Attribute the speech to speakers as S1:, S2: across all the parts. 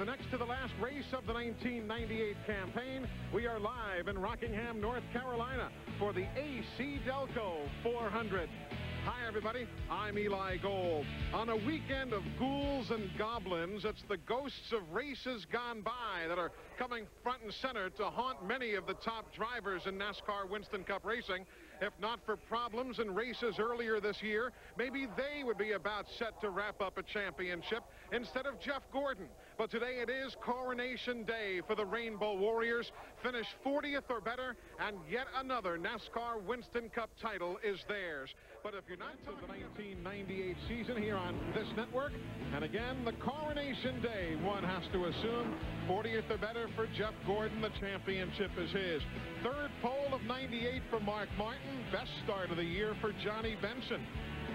S1: the next to the last race of the 1998 campaign. We are live in Rockingham, North Carolina for the AC-Delco 400. Hi, everybody. I'm Eli Gold. On a weekend of ghouls and goblins, it's the ghosts of races gone by that are coming front and center to haunt many of the top drivers in NASCAR Winston Cup racing. If not for problems in races earlier this year, maybe they would be about set to wrap up a championship instead of Jeff Gordon. But today it is Coronation Day for the Rainbow Warriors. Finished 40th or better, and yet another NASCAR Winston Cup title is theirs. But if you're not talking the 1998 season here on this network, and again, the Coronation Day, one has to assume 40th or better for Jeff Gordon. The championship is his. Third pole of 98 for Mark Martin. Best start of the year for Johnny Benson.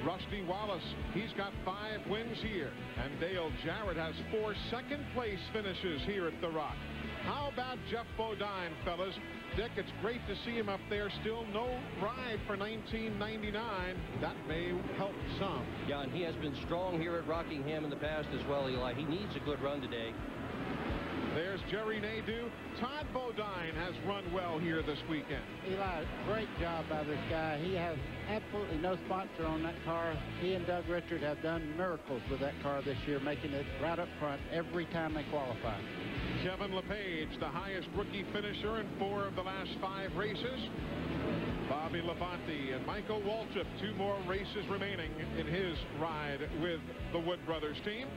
S1: Rusty Wallace, he's got 5 wins here. And Dale Jarrett has 4 second-place finishes here at the Rock. How about Jeff Bodine, fellas? Dick, it's great to see him up there. Still no ride for 1999. That may help some.
S2: Yeah, and he has been strong here at Rockingham in the past as well, Eli. He needs a good run today.
S1: There's Jerry Nadeau. Todd Bodine has run well here this weekend.
S3: Eli, great job by this guy. He has absolutely no sponsor on that car. He and Doug Richard have done miracles with that car this year, making it right up front every time they qualify.
S1: Kevin LePage, the highest rookie finisher in 4 of the last 5 races. Bobby Labonte and Michael Waltrip, 2 more races remaining in his ride with the Wood Brothers team.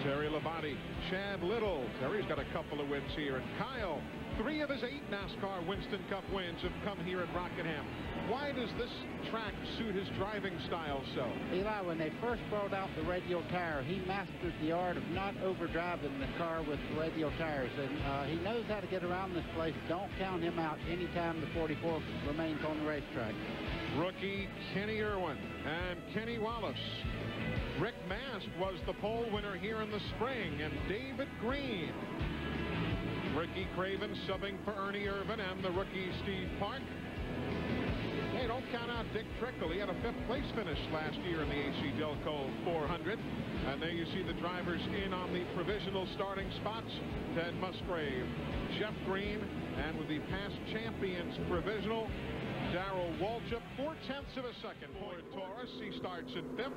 S1: Terry Labonte, Chad Little. Terry's got a couple of wins here. And Kyle, 3 of his 8 NASCAR Winston Cup wins have come here at Rockingham. Why does this track suit his driving style so?
S3: Eli, when they first brought out the radial tire, he mastered the art of not overdriving the car with radial tires. And he knows how to get around this place. Don't count him out anytime the 44 remains on the racetrack.
S1: Rookie Kenny Irwin and Kenny Wallace. Rick Mast was the pole winner here in the spring, and David Green. Ricky Craven subbing for Ernie Irvin and the rookie Steve Park. Hey, don't count out Dick Trickle. He had a 5th place finish last year in the AC-Delco 400. And there you see the drivers in on the provisional starting spots. Ted Musgrave, Jeff Green, and with the past champions provisional, Darrell Waltrip, 4/10 of a second. Ford Taurus, he starts in 5th.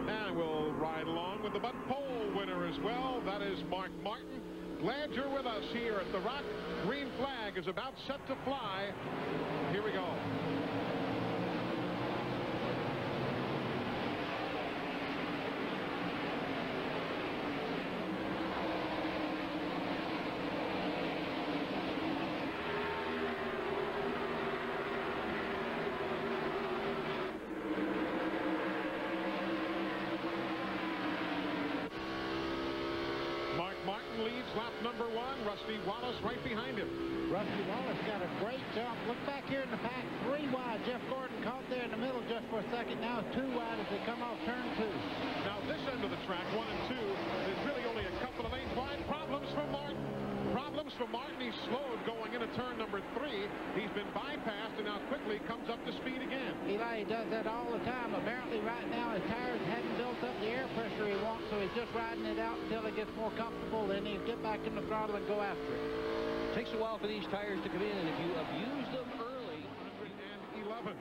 S1: And we'll ride along with the Bud Pole winner as well. That is Mark Martin. Glad you're with us here at the Rock. Green flag is about set to fly. Here we go. Martin leads lap number 1. Rusty Wallace right behind him.
S3: Rusty Wallace got a great jump. Look back here in the pack. 3 wide. Jeff Gordon caught there in the middle just for a second. Now 2 wide as they come off turn 2.
S1: Now this end of the track, 1 and 2, is really only a couple of lanes wide. Problems for Martin. Problems for Martin. He's slowed going into turn number 3. He's been bypassed and now quickly comes up to speed again.
S3: Eli, he does that all the time. Apparently right now his tires hadn't built up the air pressure he wants, so he's just riding it out until he gets more comfortable. Then he'll get back in the throttle and go after it.
S2: Takes a while for these tires to come in, and if you abuse them early.
S1: 111.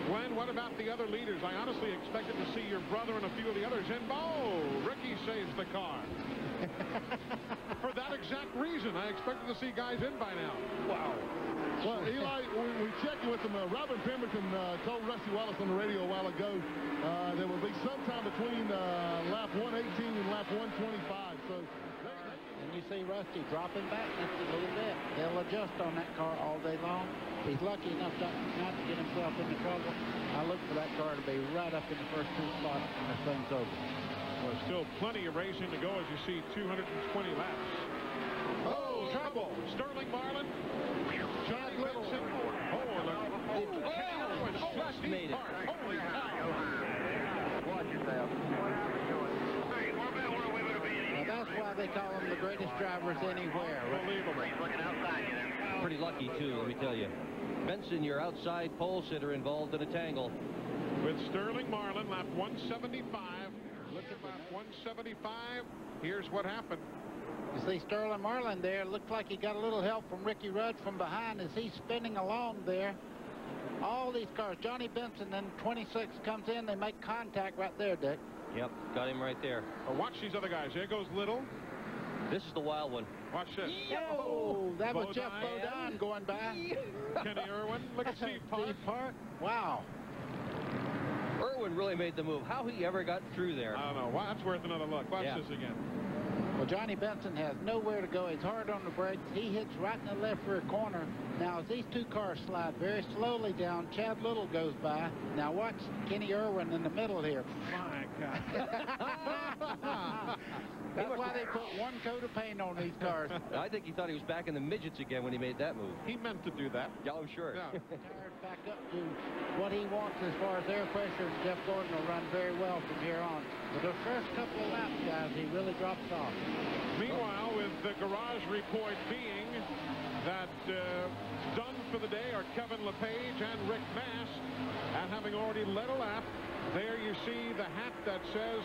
S1: Glenn, what about the other leaders? I honestly expected to see your brother and a few of the others in. Oh, Ricky saves the car. For that exact reason, I expected to see guys in by now.
S4: Wow. Well, Eli, we checked with him. Robert Pemberton told Rusty Wallace on the radio a while ago there will be some time between lap 118 and lap 125. So
S3: and you see Rusty dropping back just a little bit. They'll adjust on that car all day long. He's lucky enough not to get himself into trouble. I look for that car to be right up in the first 2 spots when this thing's over.
S1: Well, still plenty of racing to go as you see 220 laps. Oh, trouble. Sterling Marlin. Chad Little.
S2: Just made it.
S1: Holy cow.
S4: watch yourself.
S3: Well, that's why they call them the greatest drivers anywhere.
S2: Pretty lucky, too, let me tell you. Benson, your outside pole sitter, involved in a tangle.
S1: with Sterling Marlin, lap 175. Look at lap 175. Here's what happened.
S3: You see Sterling Marlin there. Looks like he got a little help from Ricky Rudd from behind as he's spinning along there. All these cars, Johnny Benson in 26 comes in. They make contact right there, Dick.
S2: Yep, got him right there.
S1: Oh, watch these other guys. There goes Little.
S2: This is the wild one.
S1: Watch this.
S3: Oh, that was Jeff
S1: Bodine.
S3: Bodine going by.
S1: Kenny Irwin. Look at Steve Park.
S3: Wow.
S2: Irwin really made the move. How he ever got through there.
S1: I don't know. Well, that's worth another look. Watch this again.
S3: Well, Johnny Benson has nowhere to go. He's hard on the brakes. He hits right in the left rear corner. Now, as these two cars slide very slowly down, Chad Little goes by. Now, watch Kenny Irwin in the middle here.
S1: My God.
S3: That's why they put one coat of paint on these cars.
S2: I think he thought he was back in the midgets again when he made that move.
S1: He meant to do that.
S2: Yeah, I'm sure.
S1: Yeah.
S3: Tires back up to what he wants as far as air pressure. Jeff Gordon will run very well from here on. But the first couple of laps, guys, he really drops off.
S1: Meanwhile, with the garage report being that done for the day are Kevin LePage and Rick Mast. And having already led a lap, there you see the hat that says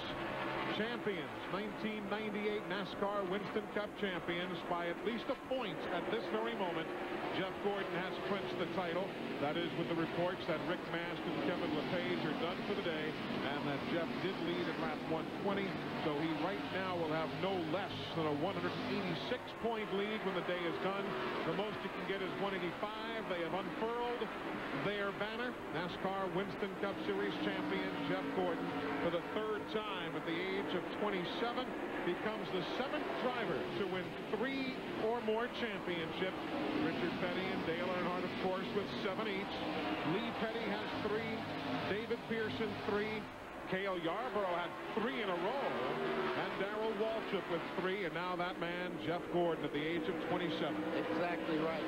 S1: champions. 1998 NASCAR Winston Cup champions by at least a point at this very moment. Jeff Gordon has clinched the title. That is with the reports that Rick Mast and Kevin LePage are done for the day, and that Jeff did lead at lap 120. So he right now will have no less than a 186-point lead when the day is done. The most he can get is 185. They have unfurled their banner. NASCAR Winston Cup Series champion Jeff Gordon, for the third time at the age of 27, becomes the 7th driver to win 3 or more championships. Richard Petty and Dale Earnhardt, of course, with 7 each. Lee Petty has 3. David Pearson, 3. Cale Yarborough had 3 in a row. And Darrell Waltrip with 3. And now that man, Jeff Gordon, at the age of 27.
S3: Exactly right.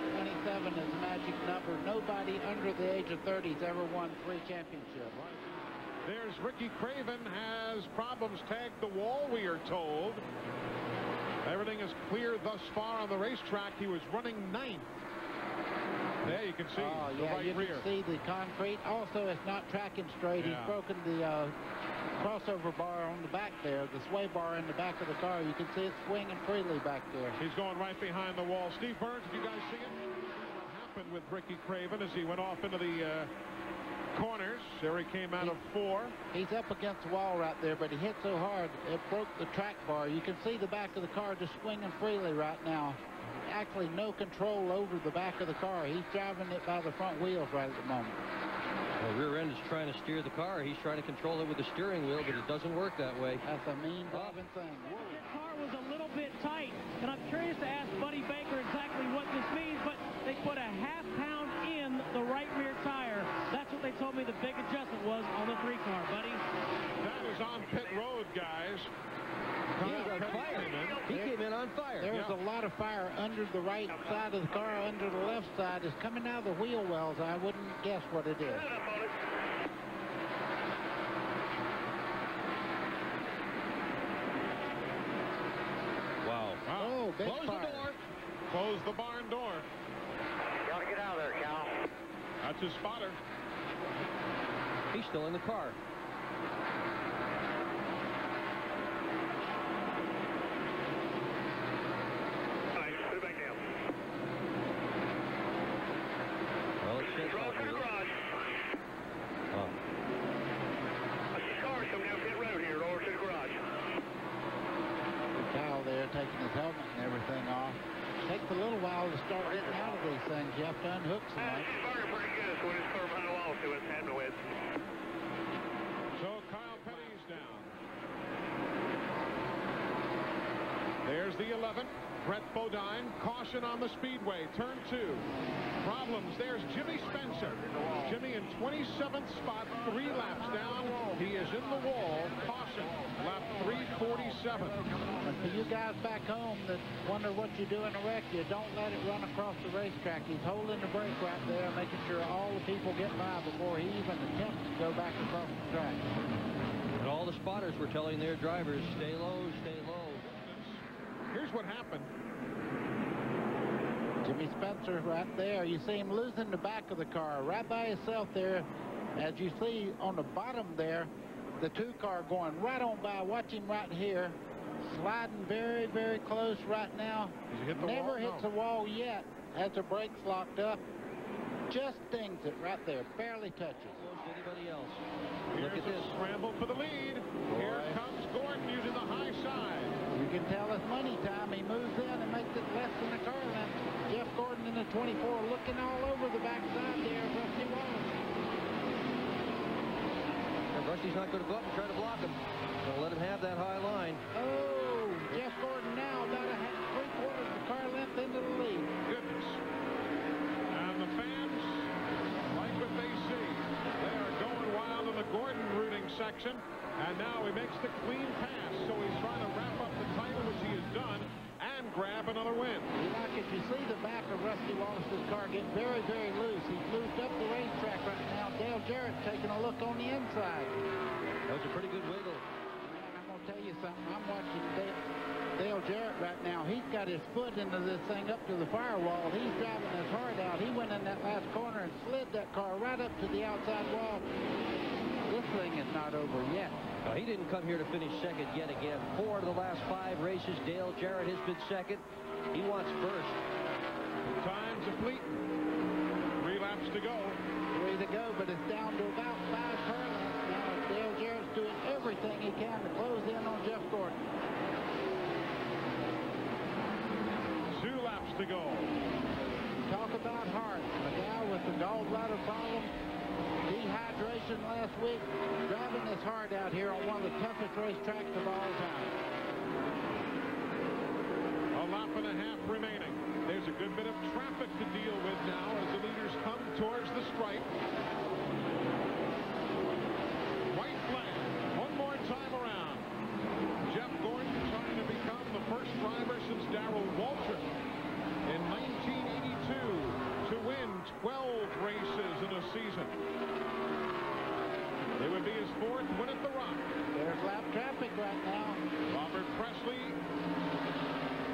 S3: 27 is a magic number. Nobody under the age of 30 has ever won 3 championships.
S1: There's Ricky Craven, has problems tagged the wall, we are told. Everything is clear thus far on the racetrack. He was running 9th. There you can see the right
S3: you
S1: rear.
S3: can see the concrete. Also, it's not tracking straight.
S1: Yeah.
S3: He's broken the crossover bar on the back there, the sway bar in the back of the car. You can see it swinging freely back there.
S1: He's going right behind the wall. Steve Burns, did you guys see it? What happened with Ricky Craven as he went off into the corners? There he came out of 4.
S3: He's up against the wall right there, but he hit so hard it broke the track bar. You can see the back of the car just swinging freely right now. Actually no control over the back of the car. He's driving it by the front wheels right at the moment.
S2: The rear end is trying to steer the car. He's trying to control it with the steering wheel, but it doesn't work that way.
S3: That's a mean driving thing.
S5: That car was a little bit tight, and I'm curious to ask Buddy Baker exactly what this means, but they put a ½ pound in the right rear tire. That's what they told me the big adjustment was on the 3 car, Buddy.
S1: That is on pit road, guys.
S2: He was on fire. He came in on fire.
S3: There was a lot of fire under the right side of the car. Under the left side is coming out of the wheel wells. I wouldn't guess what it is.
S2: Wow.
S3: Oh, big
S2: Close
S3: fire.
S2: the door.
S1: Close the barn door.
S6: Gotta get out of there, Cal.
S1: That's his spotter.
S2: He's still in the car.
S6: Put it back down.
S2: Well, it says
S6: Roll
S2: out
S6: to the
S2: here.
S6: garage.
S2: Oh.
S6: I see cars coming down pit road here. Roll to the garage.
S3: Kyle there taking his helmet and everything off. Takes a little while to start getting out of these things. You have to unhook some.
S6: She's burning pretty good, so we just throw behind the wall to it. Had no head.
S1: So Kyle Petty's down. There's the 11. Brett Bodine. Caution on the speedway. Turn 2. Problems. There's Jimmy Spencer. Jimmy in 27th spot. 3 laps down. He is in the wall. Caution. Lap 347.
S3: And for you guys back home that wonder what you do in a wreck, you don't let it run across the racetrack. He's holding the brake right there, making sure all the people get by before he even attempts to go back across the track.
S2: And all the spotters were telling their drivers, stay low, stay low.
S1: Here's what happened.
S3: Jimmy Spencer right there. You see him losing the back of the car right by himself there. As you see on the bottom there, the 2 car going right on by. Watch him right here. Sliding very, very close right now. Never hits the wall yet. Has the brakes locked up. Just dings it right there. Barely touches.
S2: Anybody else?
S1: Here's
S2: Look at this.
S1: Scramble for the lead. Here comes Gordon using the high side.
S3: You can tell it's money time. He moves in and makes it less than a car length. Jeff Gordon in the 24 looking all over the backside there of Rusty Wallace.
S2: And Rusty's not going to go up and try to block him. Going to let him have that high line.
S3: Oh, Jeff Gordon now about a 3/4 of the car length into the lead.
S1: Goodness. And the fans like what they see. They are going wild in the Gordon rooting section. And now he makes the clean pass. So he's trying to wrap up the title, which he has done, and grab another win.
S3: Like if you see the back of Rusty Wallace's car get very, very loose. He's moved up the racetrack right now. Dale Jarrett taking a look on the inside.
S2: That was a pretty good wiggle.
S3: I'm going to tell you something. I'm watching Dale Jarrett right now. He's got his foot into this thing up to the firewall. He's driving his heart out. He went in that last corner and slid that car right up to the outside wall. This thing is not over yet.
S2: Now, he didn't come here to finish second yet again. 4 of the last 5 races, Dale Jarrett has been second. He wants first.
S1: Time's a fleeting. 3 laps to go.
S3: 3 to go, but it's down to about 5 car lengths now. Dale Jarrett's doing everything he can to close in on Jeff Gordon.
S1: 2 laps to go.
S3: Talk about heart. A guy with the gallbladder problem, dehydration last week, driving his heart out here on one of the toughest racetracks of all time.
S1: A lap and a half remaining. There's a good bit of traffic to deal with now as the leaders come towards the stripe. White flag. One more time around. Jeff Gordon trying to become the first driver since Darrell Waltrip in 1982 to win 12 races in a season. It would be his 4th win at the Rock.
S3: There's lap traffic right now.
S1: Robert Presley,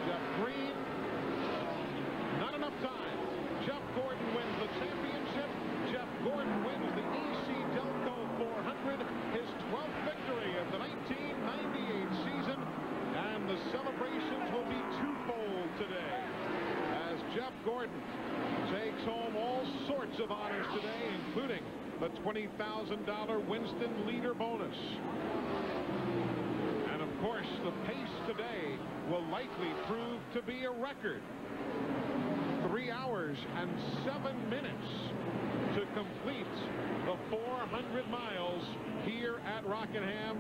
S1: Jeff Green. Not enough time. Jeff Gordon wins the championship. Jeff Gordon wins the AC-Delco 400, his 12th victory of the 1998 season. And the celebrations will be twofold today, as Jeff Gordon takes home all sorts of honors today, including the $20,000 Winston Leader bonus. And of course, the pace today will likely prove to be a record. 3 hours and 7 minutes to complete the 400 miles here at Rockingham.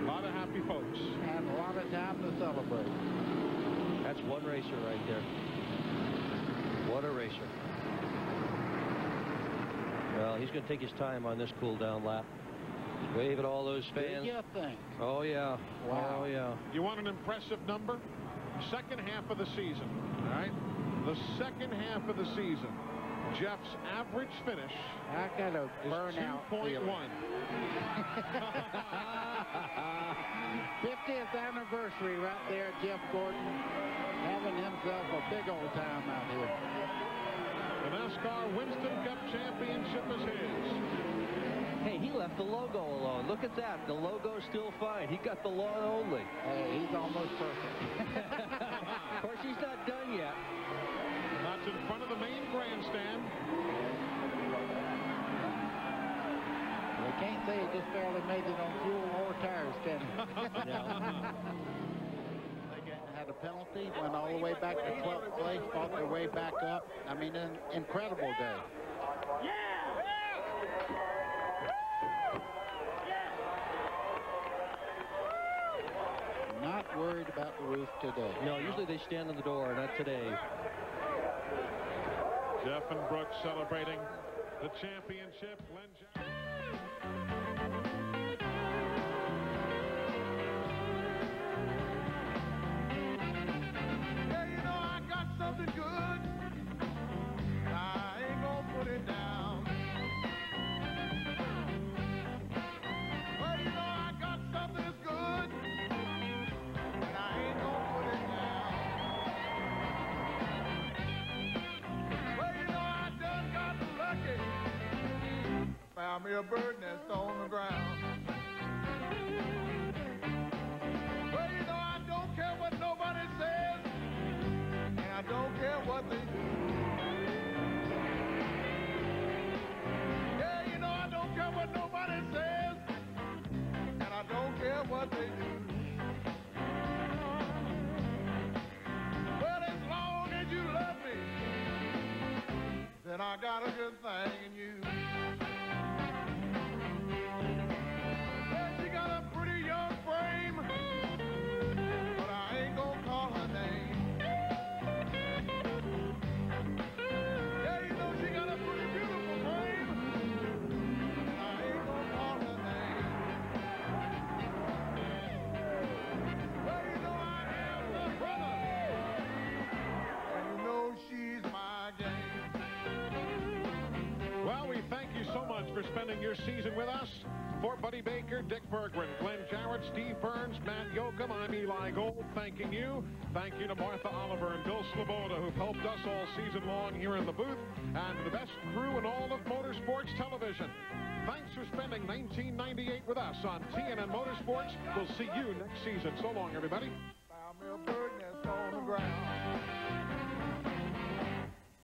S1: A lot of happy folks.
S3: And a lot of time to celebrate.
S2: That's one racer right there. What a racer. Well, he's going to take his time on this cool-down lap. He's waving all those fans.
S3: What do you think?
S2: Oh, yeah.
S3: Wow.
S2: Oh, yeah.
S1: You want an impressive number? Second half of the season, all right? The second half of the season, Jeff's average finish
S3: I got a
S1: is
S3: burnout
S1: 2.1.
S3: 50th anniversary right there, Jeff Gordon having himself a big old time out here.
S1: The NASCAR Winston Cup Championship is his.
S2: Hey, he left the logo alone. Look at that. The logo's still fine. He got the lawn only.
S3: Hey, he's almost perfect.
S2: Of course, he's not done yet.
S1: That's in front of the main grandstand.
S3: We can't say he just barely made it on fuel or tires, can he? They had a penalty, went all the way back to 12th place, fought their way back up. I mean, an incredible day. Not worried about the roof today.
S2: No, usually they stand on the door, not today.
S1: Jeff and Brooks celebrating the championship.
S7: Yeah, you know I got something good. I ain't gonna put it down. Well, you know I got something that's good. And I ain't gonna put it down. Well, you know I done got lucky. Found a bird nest on the ground. Well, you know, I don't care what nobody says, and I don't care what they do. Yeah, you know, I don't care what nobody says, and I don't care what they do. Well, as long as you love me, then I got a good thing in you. Well, she got a pretty young frame, but I ain't gonna call her name. Yeah, you know she got a pretty beautiful frame, but I ain't gonna call her name. Well, you know I have the brother, and you know she's my game.
S1: Well, we thank you so much for spending your season with us. For Buddy Baker, Dick Berggren, Glenn Jarrett, Steve Burns, Matt Yoakum, I'm Eli Gold, thanking you. Thank you to Martha Oliver and Bill Sloboda, who've helped us all season long here in the booth, and to the best crew in all of motorsports television. Thanks for spending 1998 with us on TNN Motorsports. We'll see you next season. So long, everybody.
S7: Found me a bird nest on the ground.